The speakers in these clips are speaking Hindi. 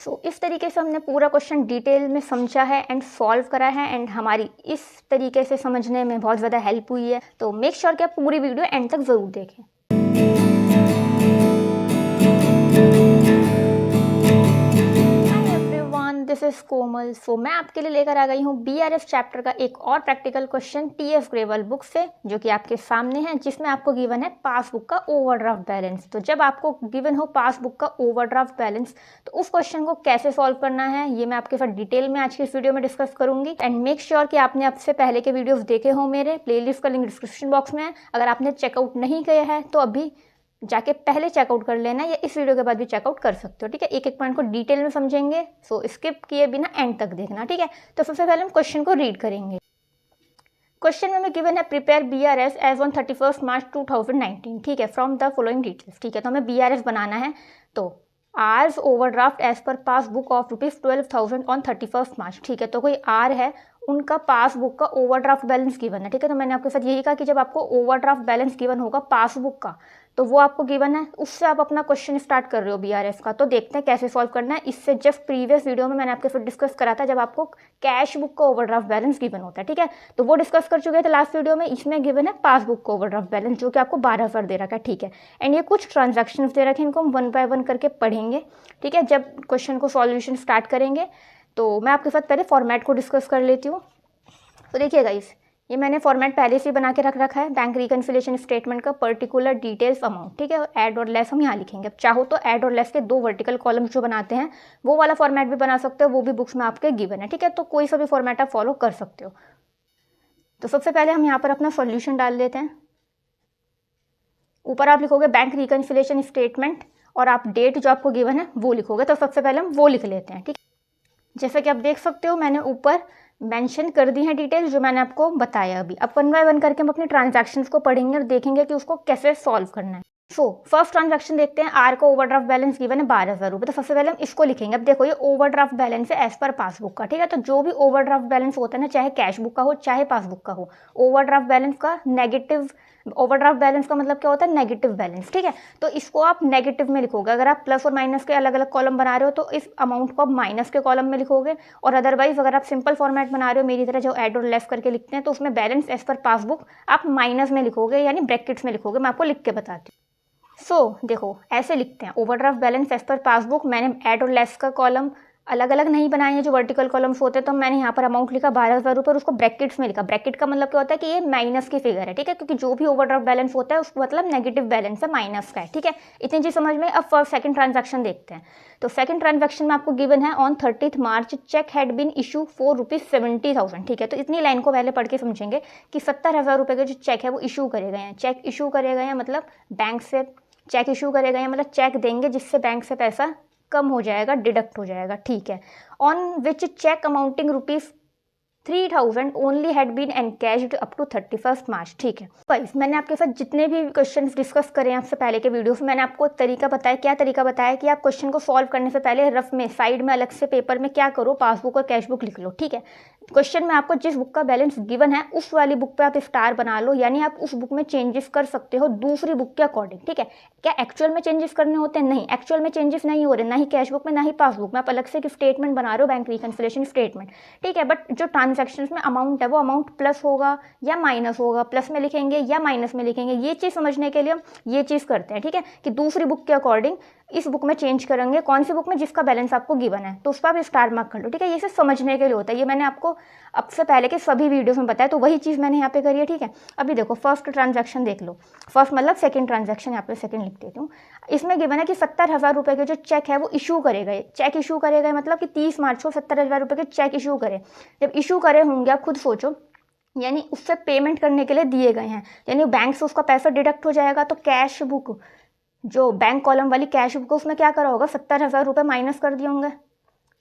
इस तरीके से हमने पूरा क्वेश्चन डिटेल में समझा है एंड सॉल्व करा है एंड हमारी इस तरीके से समझने में बहुत ज़्यादा हेल्प हुई है। तो मेक श्योर कि आप पूरी वीडियो एंड तक ज़रूर देखें। दिस इज कोमल। मैं आपके लिए लेकर आ गई हूँ बीआरएफ चैप्टर का एक और practical question TF gravel book से, जो कि आपके सामने है, जिसमें आपको गिवन है पासबुक का ओवरड्राफ्ट बैलेंस। तो जब आपको गिवन हो पासबुक का ओवरड्राफ्ट बैलेंस, तो उस क्वेश्चन को कैसे सॉल्व करना है ये मैं आपके साथ डिटेल में आज की इस वीडियो में डिस्कस करूंगी। एंड मेक श्योर कि आपने आपसे पहले के वीडियोज देखे हो, मेरे प्लेलिस्ट का लिंक डिस्क्रिप्शन बॉक्स में है। अगर आपने चेकआउट नहीं किया है तो अभी जाके पहले चेकआउट कर लेना, या इस वीडियो के बाद भी चेकआउट कर सकते हो, ठीक है। एक एक पॉइंट को डिटेल में समझेंगे, स्किप किए बिना एंड तक देखना, ठीक है। तो सबसे पहले हम क्वेश्चन को रीड करेंगे। क्वेश्चन में हमें गिवन है प्रिपेयर बीआरएस एज ऑन 31 मार्च 2019, ठीक है, फ्रॉम द फॉलोइंग डिटेल्स, ठीक है। तो हमें बीआरएस बनाना है। तो R's overdraft as per passbook of ₹12,000 on 31 March, ठीक है। तो कोई आर है, उनका पासबुक का ओवरड्राफ्ट बैलेंस गिवन है, ठीक है। तो मैंने आपके साथ यही कहा कि जब आपको ओवरड्राफ्ट बैलेंस गिवन होगा पासबुक का, तो वो आपको गिवन है, उससे आप अपना क्वेश्चन स्टार्ट कर रहे हो बीआरएस का। तो देखते हैं कैसे सॉल्व करना है। इससे जस्ट प्रीवियस वीडियो में मैंने आपके साथ डिस्कस करा था जब आपको कैश बुक का ओवरड्राफ्ट बैलेंस गिवन होता है, ठीक है। तो वो डिस्कस कर चुके थे लास्ट वीडियो में। इसमें गिवन है पासबुक का ओवरड्राफ्ट बैलेंस, जो कि आपको 12,000 दे रखा है, ठीक है। एंड ये कुछ ट्रांजेक्शन दे रखे हैं, इनको हम 1 बाय 1 करके पढ़ेंगे, ठीक है। जब क्वेश्चन को सॉल्यूशन स्टार्ट करेंगे तो मैं आपके साथ पहले फॉर्मेट को डिस्कस कर लेती हूँ। तो देखिए गाइस, ये मैंने फॉर्मेट पहले से बना के रख रखा है, बैंक रिकन्सिलिएशन स्टेटमेंट का पर्टिकुलर डिटेल्स अमाउंट, ठीक है। और ऐड और लेस हम यहाँ लिखेंगे। अब चाहो तो ऐड और लेस के 2 वर्टिकल कॉलम्स जो बनाते हैं वो वाला फॉर्मेट भी बना सकते हो, वो भी बुक्स में आपके गिवन है, ठीक है। तो कोई सा भी फॉर्मेट आप फॉलो कर सकते हो। तो सबसे पहले हम यहाँ पर अपना सॉल्यूशन डाल देते हैं। ऊपर आप लिखोगे बैंक रिकन्सिलिएशन स्टेटमेंट और आप डेट जो आपको गिवन है वो लिखोगे। तो सबसे पहले हम वो लिख लेते हैं, ठीक है। जैसा कि आप देख सकते हो मैंने ऊपर मेंशन कर दी है डिटेल्स जो मैंने आपको बताया अभी। अब 1 बाय 1 करके हम अपने ट्रांजैक्शंस को पढ़ेंगे और देखेंगे कि उसको कैसे सॉल्व करना है। फर्स्ट ट्रांजैक्शन देखते हैं। आर का ओवरड्राफ्ट बैलेंस गिवन है 12,000 रुपये। तो सबसे पहले हम इसको लिखेंगे। अब देखो ये ओवरड्राफ्ट बैलेंस है एज पर पासबुक का, ठीक है। तो जो भी ओवरड्राफ्ट बैलेंस होता है ना, चाहे कैश बुक का हो चाहे पासबुक का हो, ओवरड्राफ्ट बैलेंस का नेगेटिव, ओवरड्राफ्ट बैलेंस का मतलब क्या होता है, नेगेटिव बैलेंस, ठीक है। तो इसको आप नेगेटिव में लिखोगे। अगर आप प्लस और माइनस के अलग अलग कॉलम बना रहे हो तो इस अमाउंट को आप माइनस के कॉलम में लिखोगे। और अदरवाइज अगर आप सिंपल फॉर्मेट बना रहे हो मेरी तरह, जो ऐड और लेस करके लिखते हैं, तो उसमें बैलेंस एज पर पासबुक आप माइनस में लिखोगे, यानी ब्रैकेट्स में लिखोगे। मैं आपको लिख के बताती हूँ। देखो ऐसे लिखते हैं, overdraft balance as per passbook. मैंने ऐड और लेस का कॉलम अलग अलग नहीं बनाए हैं जो वर्टिकल कॉलम्स होते हैं, तो मैंने यहाँ पर अमाउंट लिखा 12,000 रुपये और उसको ब्रैकेट्स में लिखा। ब्रैकेट का मतलब क्या होता है कि ये माइनस की फिगर है, ठीक है, क्योंकि जो भी ओवरड्राफ्ट बैलेंस होता है उसको मतलब नेगेटिव बैलेंस है, माइनस का है, ठीक है। इतनी चीज समझ में। अब फर्स्ट सेकंड ट्रांजैक्शन देखते हैं। तो सेकंड ट्रांजैक्शन में आपको गिवन है on 30 March cheque had been issue for ₹70,000, ठीक है। तो इतनी लाइन को पहले पढ़ के समझेंगे कि 70,000 रुपये के जो चेक है वो इशू करे गए हैं। चेक इशू करे गए हैं मतलब बैंक से चेक इशू करे गए हैं, मतलब चेक देंगे जिससे बैंक से पैसा कम हो जाएगा, डिडक्ट हो जाएगा, ठीक है। On which cheque amounting ₹3,000 only had been encashed up to 31 March, ठीक है। गाइस, मैंने आपके साथ जितने भी क्वेश्चंस डिस्कस करे हैं आपसे पहले के वीडियोस में, मैंने आपको तरीका बताया। क्या तरीका बताया कि आप क्वेश्चन को सॉल्व करने से पहले रफ में साइड में अलग से पेपर में क्या करो, पासबुक और कैश बुक लिख लो, ठीक है। क्वेश्चन में आपको जिस बुक का बैलेंस गिवन है उस वाली बुक पे आप स्टार बना लो, यानी आप उस बुक में चेंजेस कर सकते हो दूसरी बुक के अकॉर्डिंग, ठीक है। क्या एक्चुअल में चेंजेस करने होते हैं? नहीं, एक्चुअल में चेंजेस नहीं हो रहे, ना ही कैश बुक में ना ही पासबुक में। आप अलग से एक स्टेटमेंट बना रहे हो, बैंक रिकन्सिलिएशन स्टेटमेंट, ठीक है। बट जो ट्रांजेक्शन में अमाउंट है वो अमाउंट प्लस होगा या माइनस होगा, प्लस में लिखेंगे या माइनस में लिखेंगे, ये चीज़ समझने के लिए हम ये चीज़ करते हैं, ठीक है, कि दूसरी बुक के अकॉर्डिंग इस बुक में चेंज करेंगे। कौन सी बुक में? जिसका बैलेंस आपको गिवन है, तो उस पर आप स्टार मार्क कर लो, ठीक है। ये सिर्फ समझने के लिए होता है, ये मैंने आपको अब से पहले के सभी वीडियोस में बताया, तो वही चीज़ मैंने यहाँ पे करी है, ठीक है। अभी देखो फर्स्ट ट्रांजैक्शन देख लो, फर्स्ट मतलब सेकंड ट्रांजैक्शन, यहाँ पे सेकंड लिख देती हूँ। इसमें गिवन है कि 70,000 रुपये के जो चेक है वो इशू करे गए। चेक इशू करे गए मतलब कि 30 मार्च को 70,000 रुपये के चेक इशू करे। जब इशू करे होंगे, आप खुद सोचो, यानी उससे पेमेंट करने के लिए दिए गए हैं, यानी बैंक से उसका पैसा डिडक्ट हो जाएगा। तो कैश बुक, जो बैंक कॉलम वाली कैश बुक, उसमें क्या करा होगा, 70,000 रुपये माइनस कर दिए होंगे।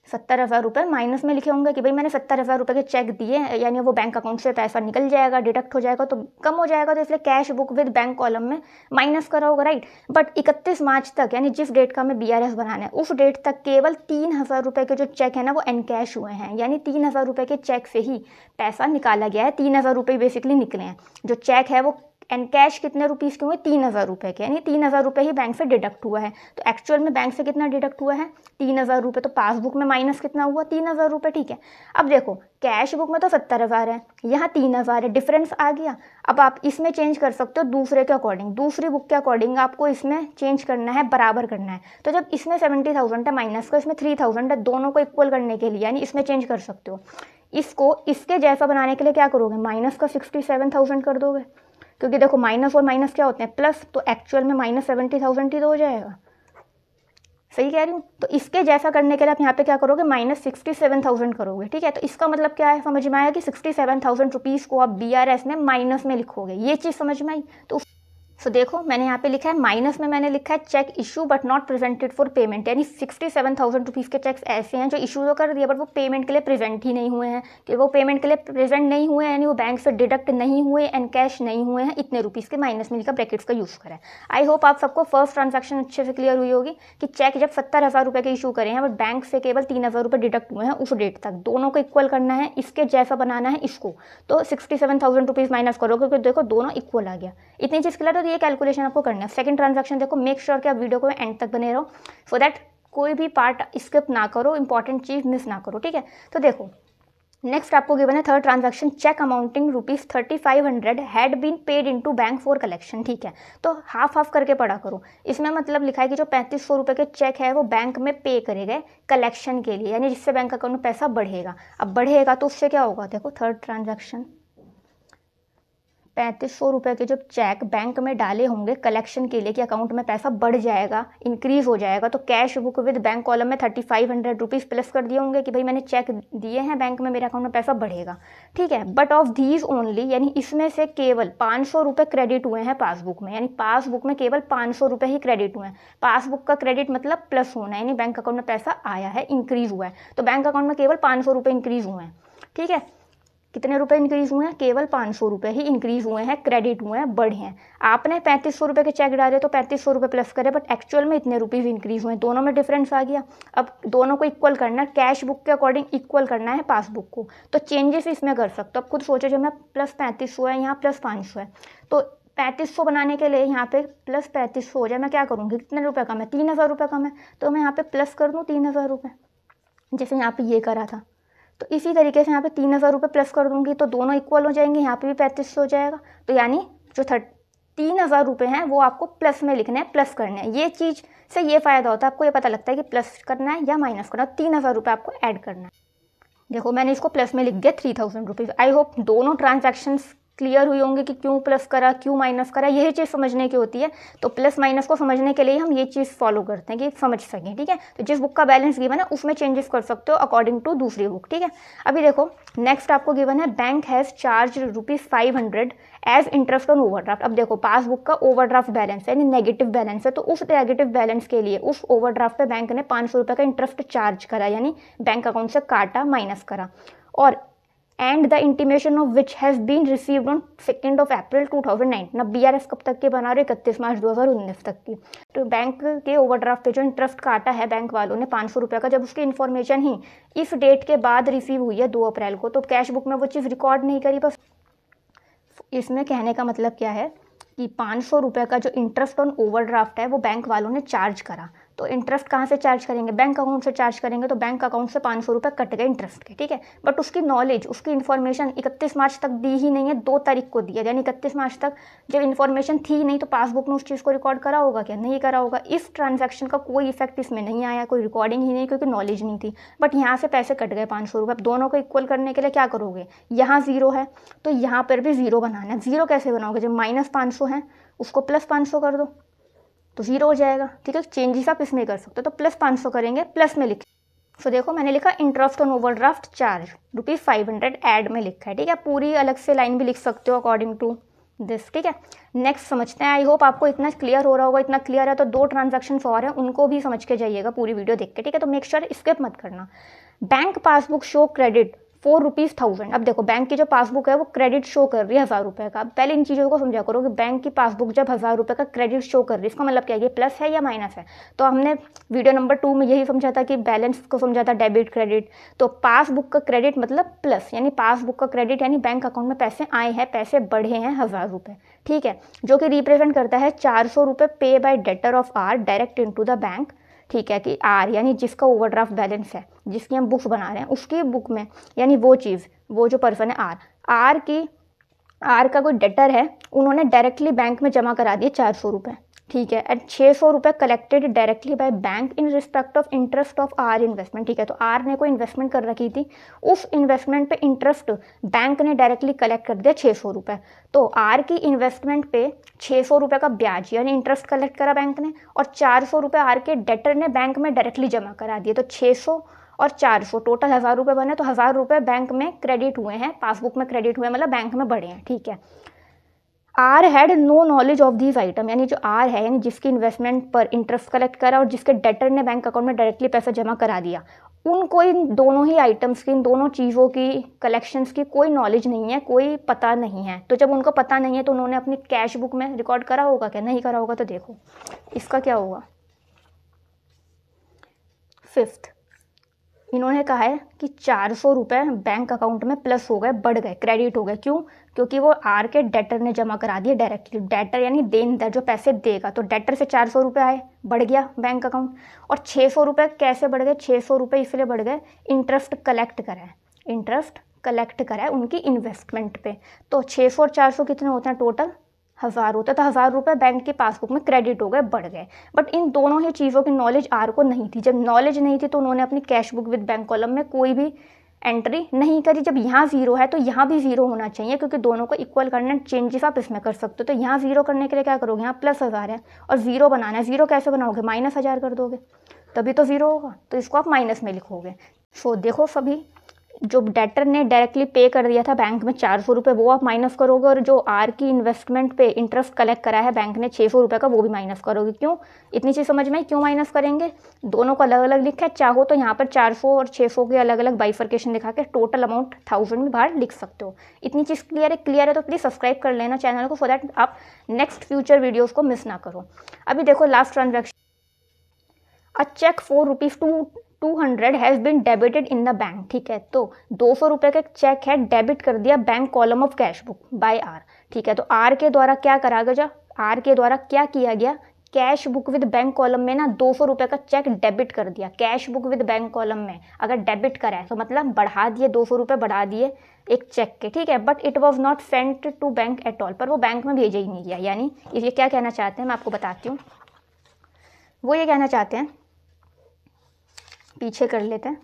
70,000 रुपये माइनस में लिखे होंगे कि भाई मैंने 70,000 रुपये के चेक दिए, यानी वो बैंक अकाउंट से पैसा निकल जाएगा, डिडक्ट हो जाएगा, तो कम हो जाएगा, तो इसलिए cash book with bank column में माइनस करा होगा, राइट। बट 31 मार्च तक, यानी जिस डेट का हमें बीआरएस बनाना है उस डेट तक केवल 3,000 रुपये के जो चेक है ना वो एनकैश हुए हैं, यानी 3,000 रुपये के चेक से ही पैसा निकाला गया है। 3,000 रुपये बेसिकली निकले हैं। जो चेक है वो एंड कैश कितने रुपीज़ के हुए, 3000 रुपये के, यानी 3000 रुपये ही बैंक से डिडक्ट हुआ है। तो एक्चुअल में बैंक से कितना डिडक्ट हुआ है, 3000 रुपये। तो पासबुक में माइनस कितना हुआ, 3000 रुपये, ठीक है। अब देखो कैश बुक में तो 70,000 है, यहाँ 3000 है, डिफरेंस आ गया। अब आप इसमें चेंज कर सकते हो दूसरे के अकॉर्डिंग, दूसरी बुक के अकॉर्डिंग आपको इसमें चेंज करना है, बराबर करना है। तो जब इसमें 70,000 है माइनस का इसमें 3000 है, दोनों को इक्वल करने के लिए यानी इसमें चेंज कर सकते हो। इसको इसके जैसा बनाने के लिए क्या करोगे, माइनस का 67,000 कर दोगे, क्योंकि देखो माइनस और माइनस क्या होते हैं, प्लस। तो एक्चुअल में माइनस 70,000 ही तो हो जाएगा, सही कह रही हूँ। तो इसके जैसा करने के लिए आप यहाँ पे क्या करोगे, माइनस 67,000 करोगे, ठीक है। तो इसका मतलब क्या है, समझ में आया कि 67,000 रुपीज़ को आप BRS में माइनस में लिखोगे, ये चीज़ समझ में आई। तो देखो मैंने यहाँ पे लिखा है माइनस में, मैंने लिखा है cheque issue but not presented for payment, यानी 67,000 रुपीज़ के चेक्स ऐसे हैं जो इशू तो कर दिया बट वो पेमेंट के लिए प्रेजेंट ही नहीं हुए हैं, कि वो पेमेंट के लिए प्रेजेंट नहीं हुए यानी वो बैंक से डिडक्ट नहीं हुए एंड कैश नहीं हुए हैं, इतने रुपीज़ के माइनस में लिखा, ब्रैकेट्स का यूज़ करा है। आई होप आप सबको फर्स्ट ट्रांजैक्शन अच्छे से क्लियर हुई होगी कि चेक जब 70,000 रुपये के इशू करे हैं बट बैंक से केवल 3,000 रुपये डिडक्ट हुए हैं उस डेट तक, दोनों को इक्वल करना है, इसके जैसा बनाना है इसको। तो 67,000 रुपीज़ माइनस करोगे क्योंकि देखो दोनों इक्वल आ गया, इतनी चीज़ क्लियर हो। तो ये कैलकुलेशन आपको करना है। सेकंड ट्रांजैक्शन देखो, मेक श्योर कि आप वीडियो को एंड तक बने रहो सो दैट कोई भी पार्ट स्किप ना करो, इंपॉर्टेंट चीज मिस ना करो, ठीक है। तो देखो नेक्स्ट आपको गिवन है third transaction, cheque amounting ₹3500 had been paid into bank for collection, ठीक है। तो हाफ हाफ करके पढ़ा करो, इसमें मतलब लिखा है कि जो 3500 रुपये के चेक है वो बैंक में पे करे गए कलेक्शन के लिए, यानी जिससे बैंक अकाउंट में पैसा बढ़ेगा। अब बढ़ेगा तो उससे क्या होगा, देखो थर्ड ट्रांजैक्शन 3500 रुपये के जो चेक बैंक में डाले होंगे कलेक्शन के लिए कि अकाउंट में पैसा बढ़ जाएगा, इंक्रीज हो जाएगा, तो cash book with bank column में 3500 रुपीज़ प्लस कर दिए होंगे कि भाई मैंने चेक दिए हैं बैंक में, मेरे अकाउंट में पैसा बढ़ेगा, ठीक है। बट ऑफ दीज ओनली, यानी इसमें से केवल 500 रुपये क्रेडिट हुए हैं पासबुक में, यानी पासबुक में केवल 500 रुपये ही क्रेडिट हुए हैं। पासबुक का क्रेडिट मतलब प्लस होना, यानी बैंक अकाउंट में पैसा आया है, इंक्रीज हुआ है, तो बैंक अकाउंट में केवल 500 रुपये इंक्रीज हुए हैं, ठीक है। कितने रुपए इंक्रीज हुए हैं, केवल 500 रुपये ही इंक्रीज हुए हैं, क्रेडिट हुए हैं, बढ़े हैं। आपने 3500 रुपये के चेक डाले तो 3500 रुपये प्लस करे, बट एक्चुअल में इतने रुपीज़ इंक्रीज हुए हैं, दोनों में डिफरेंस आ गया। अब दोनों को इक्वल करना है, कैश बुक के अकॉर्डिंग इक्वल करना है पासबुक को, तो चेंजेस इसमें कर सकते हो। अब खुद सोचो, जब मैं प्लस 3500 है, यहाँ प्लस 500 है, तो 3500 बनाने के लिए यहाँ पे प्लस 3500 हो जाए, मैं क्या करूँगी, कितने रुपये कम है, 3000 रुपये कम है, तो मैं यहाँ पे प्लस कर दूँ 3000 रुपये, जैसे यहाँ पे ये करा था। तो इसी तरीके से यहाँ पे 3000 रुपये प्लस कर दूंगी तो दोनों इक्वल हो जाएंगे, यहाँ पे भी 3500 हो जाएगा। तो यानी जो 3000 रुपये हैं वो आपको प्लस में लिखने हैं, प्लस करने हैं। ये चीज़ से ये फ़ायदा होता है, आपको ये पता लगता है कि प्लस करना है या माइनस करना है। 3000 रुपये आपको ऐड करना है। देखो मैंने इसको प्लस में लिख दिया 3000 रुपीज़। आई होप दोनों ट्रांजैक्शंस क्लियर हुई होंगी कि क्यों प्लस करा, क्यों माइनस करा, यही चीज़ समझने की होती है। तो प्लस माइनस को समझने के लिए हम ये चीज़ फॉलो करते हैं कि समझ सकें, ठीक है। तो जिस बुक का बैलेंस गिवन है उसमें चेंजेस कर सकते हो अकॉर्डिंग टू दूसरी बुक, ठीक है। अभी देखो नेक्स्ट आपको गिवन है bank has charge ₹500 as interest on overdraft. अब देखो पासबुक का ओवरड्राफ्ट बैलेंस है, यानी नेगेटिव बैलेंस है, तो उस नेगेटिव बैलेंस के लिए उस ओवरड्राफ्ट पे बैंक ने 500 रुपये का इंटरेस्ट चार्ज करा, यानी बैंक अकाउंट से काटा, माइनस करा। और and the intimation of which has been received on 2 April 2019। ना BRS कब तक के बना रहे, 31 मार्च 2019 तक की। तो बैंक के ओवरड्राफ्ट पे जो इंटरेस्ट काटा है बैंक वालों ने 500 रुपये का, जब उसकी इन्फॉर्मेशन ही इस डेट के बाद रिसीव हुई है 2 अप्रैल को, तो कैश बुक में वो चीज़ रिकॉर्ड नहीं करी। बस इसमें कहने का मतलब क्या है कि 500 रुपये का जो इंटरेस्ट ऑन ओवरड्राफ्ट है वो बैंक वालों ने चार्ज करा। तो इंटरेस्ट कहाँ से चार्ज करेंगे, बैंक अकाउंट से चार्ज करेंगे, तो बैंक अकाउंट से 500 रुपये कट गए इंटरेस्ट के, ठीक है। बट उसकी नॉलेज, उसकी इन्फॉर्मेशन 31 मार्च तक दी ही नहीं है, 2 तारीख को दिया, यानी 31 मार्च तक जब इन्फॉर्मेशन थी नहीं तो पासबुक में उस चीज़ को रिकॉर्ड करा होगा क्या, नहीं करा होगा। इस ट्रांजैक्शन का कोई इफेक्ट इसमें नहीं आया, कोई रिकॉर्डिंग ही नहीं, क्योंकि नॉलेज नहीं थी। बट यहाँ से पैसे कट गए 500 रुपये। अब दोनों को इक्वल करने के लिए क्या करोगे, यहाँ 0 है तो यहाँ पर भी 0 बनाना है। 0 कैसे बनाओगे, जब -500 है उसको +500 कर दो तो 0 हो जाएगा, ठीक है। चेंजेस आप इसमें कर सकते हो, तो +500 करेंगे, प्लस में लिख। तो देखो मैंने लिखा interest on overdraft charge ₹500 add में लिखा है, ठीक है। पूरी अलग से लाइन भी लिख सकते हो अकॉर्डिंग टू दिस, ठीक है। नेक्स्ट समझते हैं। आई होप आपको इतना क्लियर हो रहा होगा। इतना क्लियर है तो 2 ट्रांजैक्शंस और हैं, उनको भी समझ के जाइएगा पूरी वीडियो देख के, ठीक है। तो मेक श्योर स्किप मत करना। Bank passbook show credit ₹4,1000। अब देखो बैंक की जो पासबुक है वो क्रेडिट शो कर रही है ₹1000 का। पहले इन चीज़ों को समझा करो कि बैंक की पासबुक जब ₹1000 का क्रेडिट शो कर रही है, इसका मतलब क्या है, ये प्लस है या माइनस है। तो हमने वीडियो नंबर 2 में यही समझा था कि बैलेंस को समझा था डेबिट क्रेडिट। तो पासबुक का क्रेडिट मतलब प्लस, यानी पासबुक का क्रेडिट यानी बैंक अकाउंट में पैसे आए हैं, पैसे बढ़े हैं ₹1000, ठीक है, जो कि रिप्रेजेंट करता है ₹400 पे by debtor of R direct into the bank, ठीक है, कि आर यानी जिसका ओवरड्राफ्ट बैलेंस है, जिसकी हम बुक्स बना रहे हैं उसकी बुक में, यानी वो चीज़, वो जो पर्सन है आर का कोई डेटर है, उन्होंने डायरेक्टली बैंक में जमा करा दिए ₹400, ठीक है, and ₹600 collected directly by bank in respect of interest of R investment, ठीक है। तो आर ने कोई इन्वेस्टमेंट कर रखी थी, उस इन्वेस्टमेंट पे इंटरेस्ट बैंक ने डायरेक्टली कलेक्ट कर दिया ₹600। तो आर की इन्वेस्टमेंट पे ₹600 का ब्याज यानी इंटरेस्ट कलेक्ट करा बैंक ने, और ₹400 आर के डेटर ने बैंक में डायरेक्टली जमा करा दिए। तो 600 और 400 टोटल ₹1000 बने। तो ₹1000 बैंक में क्रेडिट हुए हैं, पासबुक में क्रेडिट हुए, मतलब बैंक में बढ़े हैं, ठीक है। R had no knowledge of these item, यानी जो आर है, यानी जिसकी इन्वेस्टमेंट पर इंटरेस्ट कलेक्ट करा और जिसके डेटर ने बैंक अकाउंट में डायरेक्टली पैसा जमा करा दिया, उनको इन दोनों ही आइटम्स की, इन दोनों चीज़ों की, कलेक्शंस की कोई नॉलेज नहीं है, कोई पता नहीं है। तो जब उनको पता नहीं है तो उन्होंने अपनी कैश बुक में रिकॉर्ड करा होगा क्या? नहीं करा होगा। तो देखो इसका क्या होगा। 5th, इन्होंने कहा है कि ₹400 बैंक अकाउंट में प्लस हो गए, बढ़ गए, क्रेडिट हो गए। क्यों? क्योंकि वो आर के डेटर ने जमा करा दिए डायरेक्टली। डेटर यानी देनदार, जो पैसे देगा। तो डेटर से ₹400 आए, बढ़ गया बैंक अकाउंट। और ₹600 कैसे बढ़ गए? ₹600 इसलिए बढ़ गए, इंटरेस्ट कलेक्ट करा है, इंटरेस्ट कलेक्ट करा है उनकी इन्वेस्टमेंट पे। तो 600 और 400 कितने होते हैं टोटल? 1000 होता है। तो ₹1000 बैंक की पासबुक में क्रेडिट हो गए, बढ़ गए। बट इन दोनों ही चीज़ों की नॉलेज आर को नहीं थी। जब नॉलेज नहीं थी तो उन्होंने अपनी cash book with bank column में कोई भी एंट्री नहीं करी। जब यहाँ 0 है तो यहाँ भी 0 होना चाहिए, क्योंकि दोनों को इक्वल करना, चेंजेस आप इसमें कर सकते हो। तो यहाँ 0 करने के लिए क्या करोगे? यहाँ प्लस 1000 है और 0 बनाना है। 0 कैसे बनाओगे? -1000 कर दोगे, तभी तो 0 होगा। तो इसको आप माइनस में लिखोगे। सो देखो सभी, जो डेटर ने डायरेक्टली पे कर दिया था बैंक में ₹400, वो आप माइनस करोगे, और जो आर की इन्वेस्टमेंट पे इंटरेस्ट कलेक्ट करा है बैंक ने ₹600 का, वो भी माइनस करोगे। क्यों? इतनी चीज़ समझ में क्यों माइनस करेंगे? दोनों को अलग अलग लिखा है। चाहो तो यहाँ पर 400 और 600 के अलग अलग बाइफर्केशन दिखा के टोटल अमाउंट 1000 में बाहर लिख सकते हो। इतनी चीज़ क्लियर है तो प्लीज़ सब्सक्राइब कर लेना चैनल को, सो दैट आप नेक्स्ट फ्यूचर वीडियोज़ को मिस ना करो। अभी देखो last transaction, a cheque for ₹200 has been debited in the bank, ठीक है। तो ₹200 का चेक है, डेबिट कर दिया bank column of cash book by R, ठीक है। तो आर के द्वारा क्या करा गया? आर के द्वारा क्या किया गया? Cash book with bank column में ना ₹200 का चेक डेबिट कर दिया। Cash book with bank column में अगर डेबिट करा है तो मतलब बढ़ा दिए, ₹200 बढ़ा दिए एक चेक के, ठीक है। But it was not sent to bank at all, पर वो बैंक में भेजा ही नहीं गया। यानी ये क्या कहना चाहते हैं, मैं आपको बताती हूँ। वो ये कहना चाहते हैं, पीछे कर लेते हैं।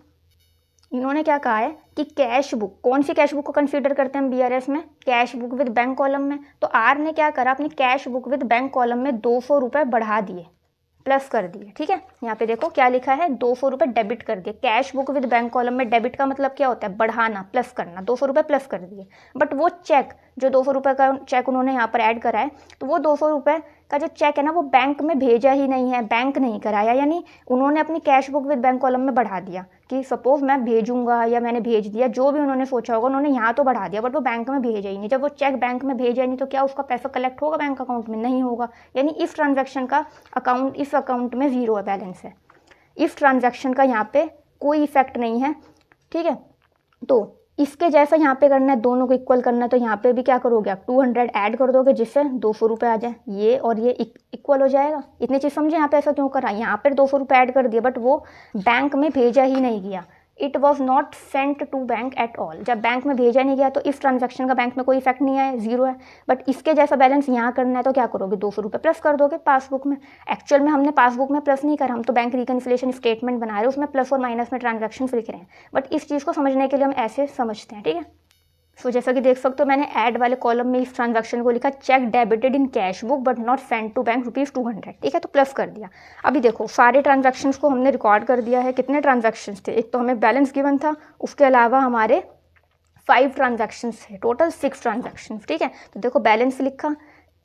इन्होंने क्या कहा है कि कैश बुक, कौन सी कैश बुक को कंसीडर करते हैं बीआरएस में? Cash book with bank column में। तो आर ने क्या करा? अपनी cash book with bank column में ₹200 बढ़ा दिए, प्लस कर दिए, ठीक है। यहाँ पे देखो क्या लिखा है, ₹200 डेबिट कर दिए। Cash book with bank column में डेबिट का मतलब क्या होता है? बढ़ाना, प्लस करना। ₹200 प्लस कर दिए। बट वो चेक, जो ₹200 का चेक उन्होंने यहाँ पर ऐड करा है, तो वो ₹200 का जो चेक है ना, वो बैंक में भेजा ही नहीं है, बैंक नहीं कराया। यानी उन्होंने अपनी cash book with bank column में बढ़ा दिया कि सपोज मैं भेजूंगा या मैंने भेज दिया, जो भी उन्होंने सोचा होगा, उन्होंने यहाँ तो बढ़ा दिया, बट वो बैंक में भेजा ही नहीं। जब वो चेक बैंक में भेजा ही नहीं तो क्या उसका पैसा कलेक्ट होगा बैंक अकाउंट में? नहीं होगा। यानी इस ट्रांजैक्शन का अकाउंट, इस अकाउंट में 0 बैलेंस है। इस ट्रांजैक्शन का यहाँ पे कोई इफेक्ट नहीं है, ठीक है। तो इसके जैसा यहाँ पे करना है, दोनों को इक्वल करना है। तो यहाँ पे भी क्या करोगे आप? 200 ऐड कर दोगे, जिससे ₹200 आ जाए, ये और ये इक्वल हो जाएगा। इतनी चीज़ समझे यहाँ पे ऐसा क्यों करा? यहाँ पर ₹200 ऐड कर दिया, बट वो बैंक में भेजा ही नहीं गया। It was not sent to bank at all. जब बैंक में भेजा नहीं गया तो इस ट्रांजैक्शन का बैंक में कोई इफेक्ट नहीं आया, 0 है। बट इसके जैसा बैलेंस यहाँ करना है तो क्या करोगे? ₹200 प्लस कर दोगे पासबुक में। एक्चुअल में हमने पासबुक में प्लस नहीं करा, हम तो बैंक रिकन्सिलिएशन स्टेटमेंट बना रहे हैं, उसमें प्लस और माइनस में ट्रांजैक्शन लिख रहे हैं। बट इस चीज़ को समझने के लिए हम ऐसे समझते हैं, ठीक है। सो जैसा कि देख सकते हो, मैंने ऐड वाले कॉलम में इस ट्रांजैक्शन को लिखा, cheque debited in cash book but not sent to bank ₹200, ठीक है। तो प्लस कर दिया। अभी देखो सारे ट्रांजैक्शंस को हमने रिकॉर्ड कर दिया है। कितने ट्रांजैक्शंस थे? एक तो हमें बैलेंस गिवन था, उसके अलावा हमारे 5 ट्रांजैक्शंस थे, टोटल 6 ट्रांजैक्शंस, ठीक है। तो देखो बैलेंस लिखा,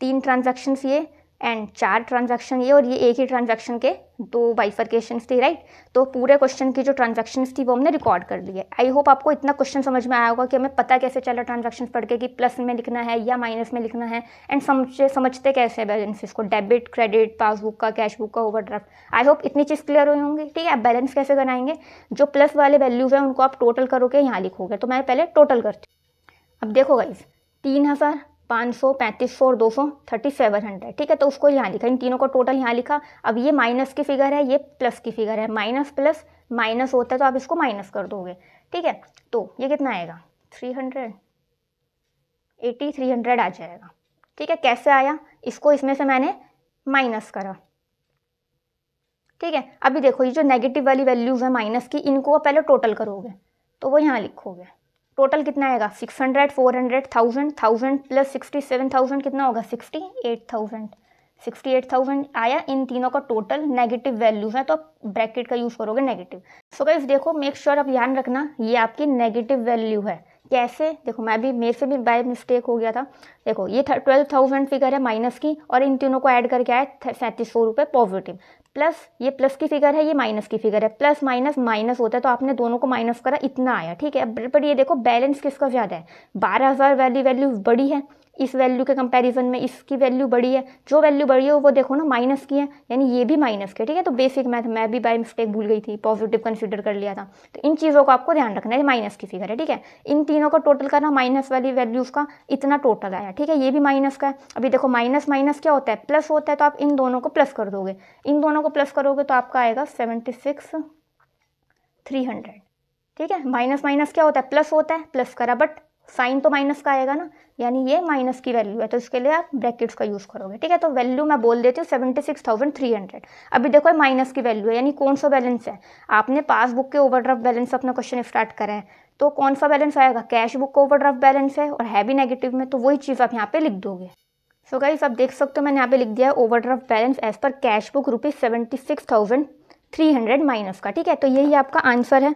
3 ट्रांजैक्शंस ये, एंड 4 ट्रांजैक्शन ये और ये एक ही ट्रांजैक्शन के 2 बाइफर्केशंस थी, राइट। तो पूरे क्वेश्चन की जो ट्रांजैक्शंस थी वो हमने रिकॉर्ड कर ली है। आई होप आपको इतना क्वेश्चन समझ में आया होगा कि हमें पता कैसे चला ट्रांजैक्शंस पढ़ के कि प्लस में लिखना है या माइनस में लिखना है, एंड समझते कैसे बैलेंसेस को, डेबिट, क्रेडिट, पासबुक का, कैश बुक का, ओवरड्राफ्ट। आई होप इतनी चीज़ क्लियर हुई होंगी, ठीक है। अब बैलेंस कैसे बनाएंगे, जो प्लस वाले वैल्यूज़ हैं उनको आप टोटल करोगे, यहाँ लिखोगे। तो मैं पहले टोटल करती हूँ। अब देखो गाइस, 3000, 500, 3500 और 200, 3700, ठीक है। तो उसको यहाँ लिखा, इन तीनों को टोटल यहाँ लिखा। अब ये माइनस की फिगर है, ये प्लस की फिगर है, माइनस प्लस माइनस होता है तो आप इसको माइनस कर दोगे, ठीक है। तो ये कितना आएगा, 300 आ जाएगा, ठीक है। कैसे आया, इसको इसमें से मैंने माइनस करा, ठीक है। अभी देखो ये जो नेगेटिव वाली वैल्यूज़ है माइनस की, इनको पहले टोटल करोगे तो वो यहाँ लिखोगे। टोटल कितना आएगा, 600, 400, 1000 प्लस 67,000 कितना होगा, 68,000। 68,000 आया। इन तीनों का टोटल नेगेटिव वैल्यूज है तो आप ब्रैकेट का यूज़ करोगे नेगेटिव। सो गाइस देखो, मेक श्योर आप ध्यान रखना ये आपकी नेगेटिव वैल्यू है। कैसे, देखो मेरे से भी बाय मिस्टेक हो गया था। देखो ये 12,000 फिगर है माइनस की, और इन तीनों को ऐड करके आया 3700 रुपये पॉजिटिव, प्लस ये प्लस की फिगर है, ये माइनस की फिगर है, प्लस माइनस माइनस होता है तो आपने दोनों को माइनस करा, इतना आया, ठीक है। बट ये देखो बैलेंस किसका ज़्यादा है, 12,000 वाली वैल्यू बड़ी है इस वैल्यू के कंपैरिजन में, इसकी वैल्यू बड़ी है। जो वैल्यू बड़ी है वो देखो ना माइनस की है, यानी ये भी माइनस की, ठीक है। तो बेसिक मैथ मैं भी बाय मिस्टेक भूल गई थी, पॉजिटिव कंसीडर कर लिया था। तो इन चीज़ों को आपको ध्यान रखना है, माइनस की फिगर है, ठीक है। इन तीनों का टोटल करना, माइनस वाली वैल्यूज़ का इतना टोटल आया, ठीक है। ये भी माइनस का है। अभी देखो माइनस माइनस क्या होता है, प्लस होता है, तो आप इन दोनों को प्लस कर दोगे। इन दोनों को प्लस करोगे तो आपका आएगा 76,300, ठीक है। माइनस माइनस क्या होता है, प्लस होता है, प्लस करा, बट साइन तो माइनस का आएगा ना, यानी ये माइनस की वैल्यू है, तो इसके लिए आप ब्रैकेट्स का यूज़ करोगे, ठीक है। तो वैल्यू मैं बोल देती हूँ 76,300। अभी देखो माइनस की वैल्यू है, यानी कौन सा बैलेंस है, आपने पासबुक के ओवरड्राफ्ट बैलेंस से अपना क्वेश्चन स्टार्ट करा है, तो कौन सा बैलेंस आएगा, कैश बुक का ओवरड्राफ्ट बैलेंस है और है भी नेगेटिव में, तो वही चीज़ आप यहाँ पे लिख दोगे। सो गाइस आप देख सकते हो मैंने यहाँ पे लिख दिया है overdraft balance as per cash book ₹76,300 minus का, ठीक है। तो यही आपका आंसर है,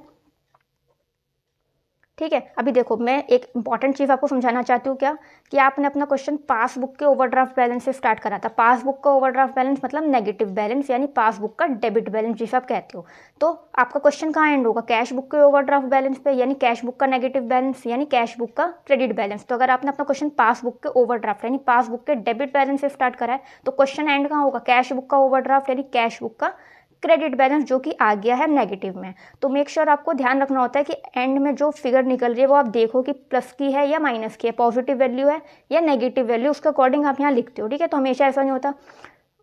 ठीक है। अभी देखो मैं एक इंपॉर्टेंट चीज़ आपको समझाना चाहती हूँ, क्या कि आपने अपना क्वेश्चन पासबुक के ओवरड्राफ्ट बैलेंस से स्टार्ट करा था। पासबुक का ओवरड्राफ्ट बैलेंस मतलब नेगेटिव बैलेंस, यानी पासबुक का डेबिट बैलेंस जिसे आप कहते हो। तो आपका क्वेश्चन कहाँ एंड होगा, कैश बुक के ओवरड्राफ्ट बैलेंस पे, यानी कैश बुक का नेगेटिव बैलेंस, यानी कैश बुक का क्रेडिट बैलेंस। तो अगर आपने अपना क्वेश्चन पासबुक के ओवरड्राफ्ट यानी पासबुक के डेबिट बैलेंस से स्टार्ट करा है, तो क्वेश्चन एंड कहाँ होगा, कैश बुक का ओवरड्राफ्ट यानी कैश बुक का क्रेडिट बैलेंस, जो कि आ गया है नेगेटिव में। तो मेक श्योर आपको ध्यान रखना होता है कि एंड में जो फिगर निकल रही है वो आप देखो कि प्लस की है या माइनस की है, पॉजिटिव वैल्यू है या नेगेटिव वैल्यू, उसके अकॉर्डिंग आप यहाँ लिखते हो, ठीक है। तो हमेशा ऐसा नहीं होता,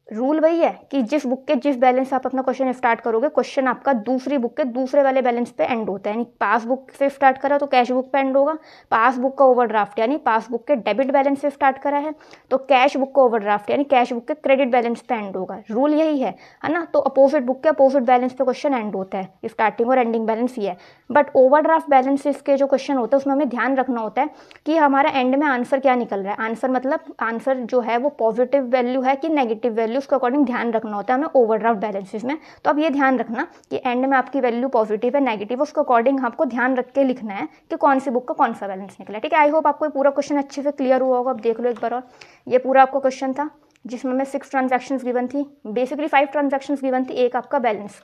रूल वही है कि जिस बुक के जिस बैलेंस से आप अपना क्वेश्चन स्टार्ट करोगे, क्वेश्चन आपका दूसरी बुक के दूसरे वाले बैलेंस पे एंड होता है। यानी पासबुक से स्टार्ट करा तो कैश बुक पे एंड होगा, पासबुक का ओवरड्राफ्ट यानी पासबुक के डेबिट बैलेंस से स्टार्ट करा है तो कैश बुक का ओवरड्राफ्ट यानी कैश बुक के क्रेडिट बैलेंस पे एंड होगा। रूल यही है ना। तो अपोजिट बुक के अपोजिट बैलेंस पे क्वेश्चन एंड होता है, स्टार्टिंग और एंडिंग बैलेंस ये है। बट ओवरड्राफ्ट बैलेंसेस के जो क्वेश्चन होता है उसमें हमें ध्यान रखना होता है कि हमारा एंड में आंसर क्या निकल रहा है। आंसर मतलब आंसर जो है वो पॉजिटिव वैल्यू है कि नेगेटिव वैल्यू, उसके अकॉर्डिंग ध्यान रखना होता है हमें ओवरड्राफ्ट बैलेंसेस में। तो अब ये ध्यान रखना कि एंड में आपकी वैल्यू पॉजिटिव है नेगेटिव है, उसके अकॉर्डिंग आपको ध्यान रख के लिखना है कि कौन सी बुक का कौन सा बैलेंस निकला, ठीक है। आई होप आपको पूरा क्वेश्चन अच्छे से क्लियर हुआ होगा। अब देख लो एक बार और, ये पूरा आपका क्वेश्चन था जिसमें मैं 6 ट्रांजैक्शंस गिवन थी, बेसिकली 5 ट्रांजैक्शंस गिवन थी, एक आपका बैलेंस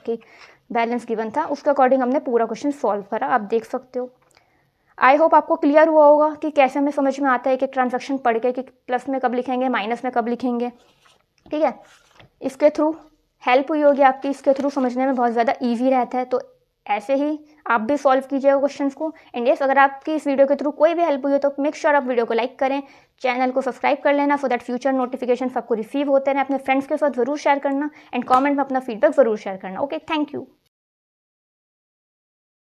गिवन था, उसके अकॉर्डिंग हमने पूरा क्वेश्चन सॉल्व करा, आप देख सकते हो। आई होप आपको क्लियर हुआ होगा कि कैसे हमें समझ में आता है कि ट्रांजैक्शन पढ़ के कि प्लस में कब लिखेंगे, माइनस में कब लिखेंगे, ठीक है। इसके थ्रू हेल्प हुई होगी आपकी, इसके थ्रू समझने में बहुत ज़्यादा ईजी रहता है। तो ऐसे ही आप भी सॉल्व कीजिएगा क्वेश्चंस को। एंड यस, अगर आपकी इस वीडियो के थ्रू कोई भी हेल्प हुई हो तो मेक श्योर आप वीडियो को लाइक करें, चैनल को सब्सक्राइब कर लेना सो दैट फ्यूचर नोटिफिकेशन आपको रिसीव होते रहें। अपने फ्रेंड्स के साथ ज़रूर शेयर करना एंड कमेंट में अपना फीडबैक ज़रूर शेयर करना। Okay, thank you.